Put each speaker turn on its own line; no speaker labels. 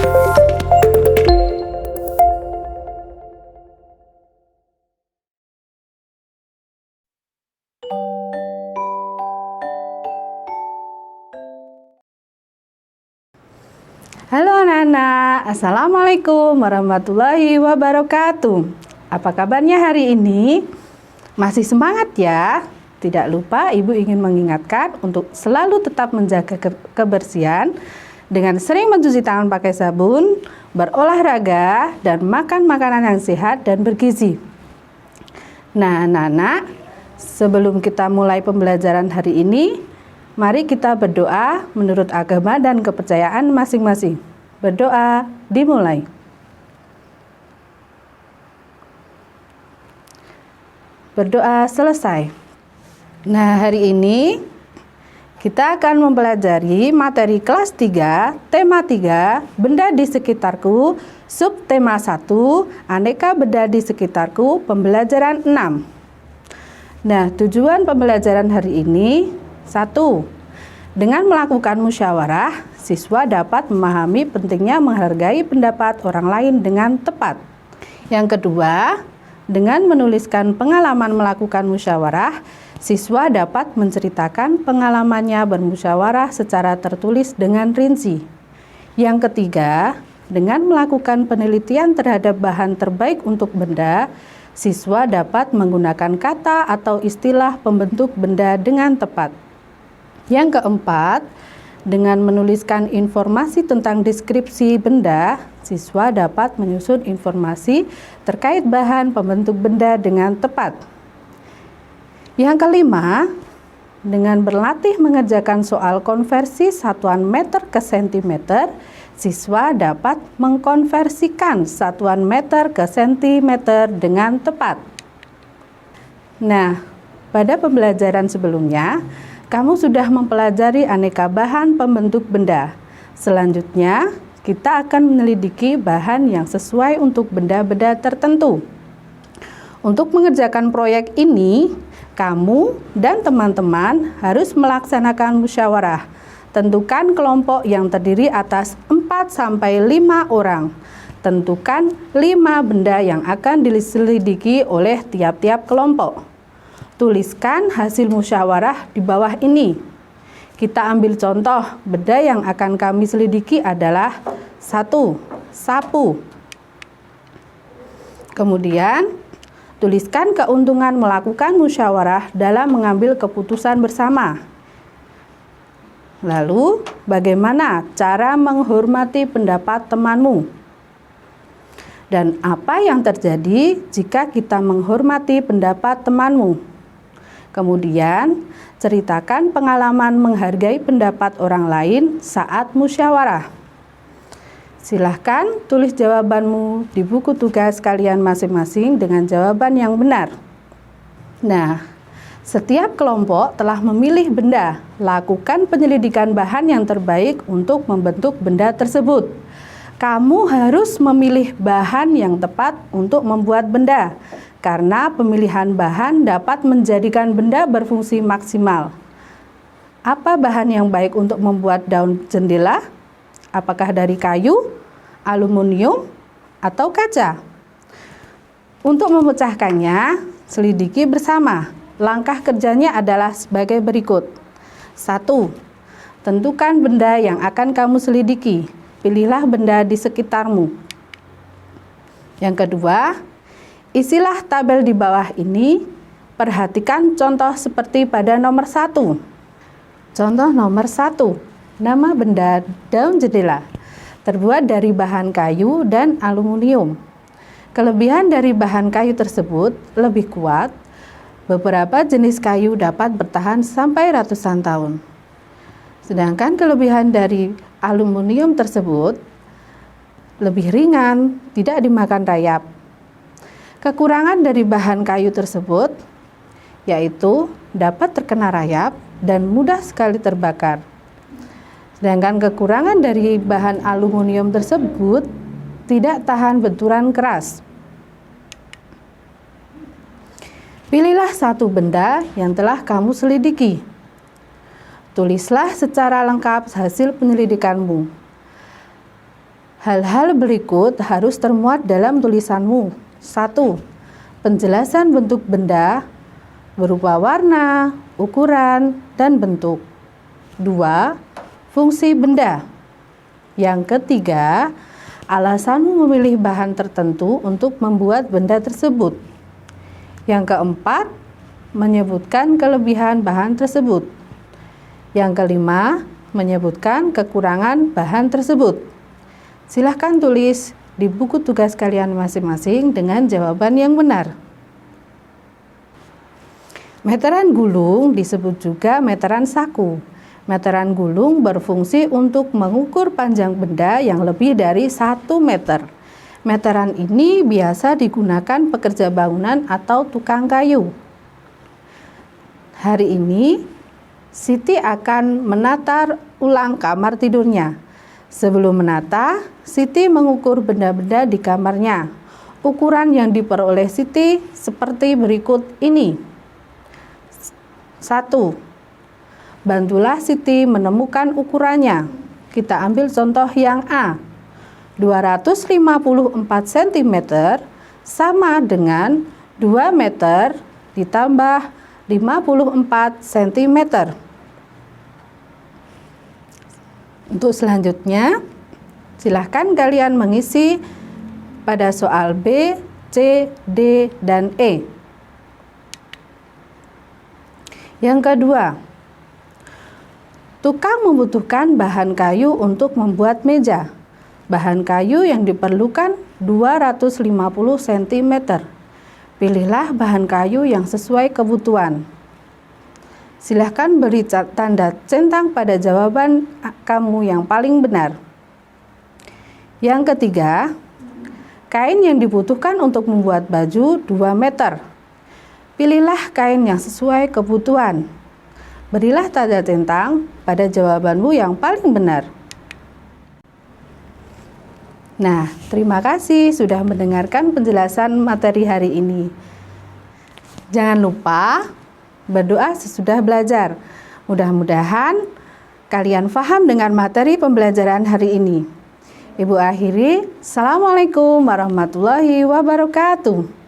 Halo anak-anak, Assalamualaikum warahmatullahi wabarakatuh. Apa kabarnya hari ini? Masih semangat ya? Tidak lupa Ibu ingin mengingatkan untuk selalu tetap menjaga kebersihan dengan sering mencuci tangan pakai sabun, berolahraga, dan makan makanan yang sehat dan bergizi. Nah anak-anak, sebelum kita mulai pembelajaran hari ini, mari kita berdoa menurut agama dan kepercayaan masing-masing. Berdoa dimulai. Berdoa selesai. Nah, hari ini kita akan mempelajari materi kelas 3, tema 3, benda di sekitarku, subtema 1, aneka benda di sekitarku, pembelajaran 6. Nah, tujuan pembelajaran hari ini: 1. Dengan melakukan musyawarah, siswa dapat memahami pentingnya menghargai pendapat orang lain dengan tepat. Yang kedua, dengan menuliskan pengalaman melakukan musyawarah, siswa dapat menceritakan pengalamannya bermusyawarah secara tertulis dengan rinci. Yang ketiga, dengan melakukan penelitian terhadap bahan terbaik untuk benda, siswa dapat menggunakan kata atau istilah pembentuk benda dengan tepat. Yang keempat, dengan menuliskan informasi tentang deskripsi benda, siswa dapat menyusun informasi terkait bahan pembentuk benda dengan tepat. Yang kelima, dengan berlatih mengerjakan soal konversi satuan meter ke sentimeter, siswa dapat mengkonversikan satuan meter ke sentimeter dengan tepat. Nah, pada pembelajaran sebelumnya, kamu sudah mempelajari aneka bahan pembentuk benda. Selanjutnya, kita akan menyelidiki bahan yang sesuai untuk benda-benda tertentu. Untuk mengerjakan proyek ini, kamu dan teman-teman harus melaksanakan musyawarah. Tentukan kelompok yang terdiri atas 4-5 orang. Tentukan 5 benda yang akan diselidiki oleh tiap-tiap kelompok. Tuliskan hasil musyawarah di bawah ini. Kita ambil contoh, benda yang akan kami selidiki adalah 1. Sapu. Kemudian, tuliskan keuntungan melakukan musyawarah dalam mengambil keputusan bersama. Lalu, bagaimana cara menghormati pendapat temanmu? Dan apa yang terjadi jika kita menghormati pendapat temanmu? Kemudian, ceritakan pengalaman menghargai pendapat orang lain saat musyawarah. Silahkan tulis jawabanmu di buku tugas kalian masing-masing dengan jawaban yang benar. Nah, setiap kelompok telah memilih benda. Lakukan penyelidikan bahan yang terbaik untuk membentuk benda tersebut. Kamu harus memilih bahan yang tepat untuk membuat benda, karena pemilihan bahan dapat menjadikan benda berfungsi maksimal. Apa bahan yang baik untuk membuat daun jendela? Apakah dari kayu, aluminium, atau kaca? Untuk memecahkannya, selidiki bersama. Langkah kerjanya adalah sebagai berikut. 1. Tentukan benda yang akan kamu selidiki. Pilihlah benda di sekitarmu. Yang kedua, isilah tabel di bawah ini. Perhatikan contoh seperti pada nomor 1. Contoh nomor 1. Nama benda daun jendela. Terbuat dari bahan kayu dan aluminium. Kelebihan dari bahan kayu tersebut lebih kuat. Beberapa jenis kayu dapat bertahan sampai ratusan tahun. Sedangkan kelebihan dari aluminium tersebut lebih ringan, tidak dimakan rayap. Kekurangan dari bahan kayu tersebut yaitu dapat terkena rayap dan mudah sekali terbakar. Sedangkan kekurangan dari bahan aluminium tersebut tidak tahan benturan keras. Pilihlah satu benda yang telah kamu selidiki. Tulislah secara lengkap hasil penyelidikanmu. Hal-hal berikut harus termuat dalam tulisanmu. 1. Penjelasan bentuk benda berupa warna, ukuran, dan bentuk. 2. Fungsi benda. Yang ketiga, alasanmu memilih bahan tertentu untuk membuat benda tersebut. Yang keempat, menyebutkan kelebihan bahan tersebut. Yang kelima, menyebutkan kekurangan bahan tersebut. Silahkan tulis di buku tugas kalian masing-masing dengan jawaban yang benar. Meteran gulung disebut juga meteran saku. Meteran gulung berfungsi untuk mengukur panjang benda yang lebih dari 1 meter. Meteran ini biasa digunakan pekerja bangunan atau tukang kayu. Hari ini, Siti akan menata ulang kamar tidurnya. Sebelum menata, Siti mengukur benda-benda di kamarnya. Ukuran yang diperoleh Siti seperti berikut ini. 1. Bantulah Siti menemukan ukurannya. Kita ambil contoh yang A. 254 cm sama dengan 2 meter ditambah 54 cm. Untuk selanjutnya, silahkan kalian mengisi pada soal B, C, D, dan E. Yang kedua, tukang membutuhkan bahan kayu untuk membuat meja. Bahan kayu yang diperlukan 250 cm. Pilihlah bahan kayu yang sesuai kebutuhan. Silahkan beri tanda centang pada jawaban kamu yang paling benar. Yang ketiga, kain yang dibutuhkan untuk membuat baju 2 meter. Pilihlah kain yang sesuai kebutuhan. Berilah tanda centang pada jawabanmu yang paling benar. Nah, terima kasih sudah mendengarkan penjelasan materi hari ini. Jangan lupa berdoa sesudah belajar. Mudah-mudahan kalian paham dengan materi pembelajaran hari ini. Ibu akhiri, Assalamualaikum warahmatullahi wabarakatuh.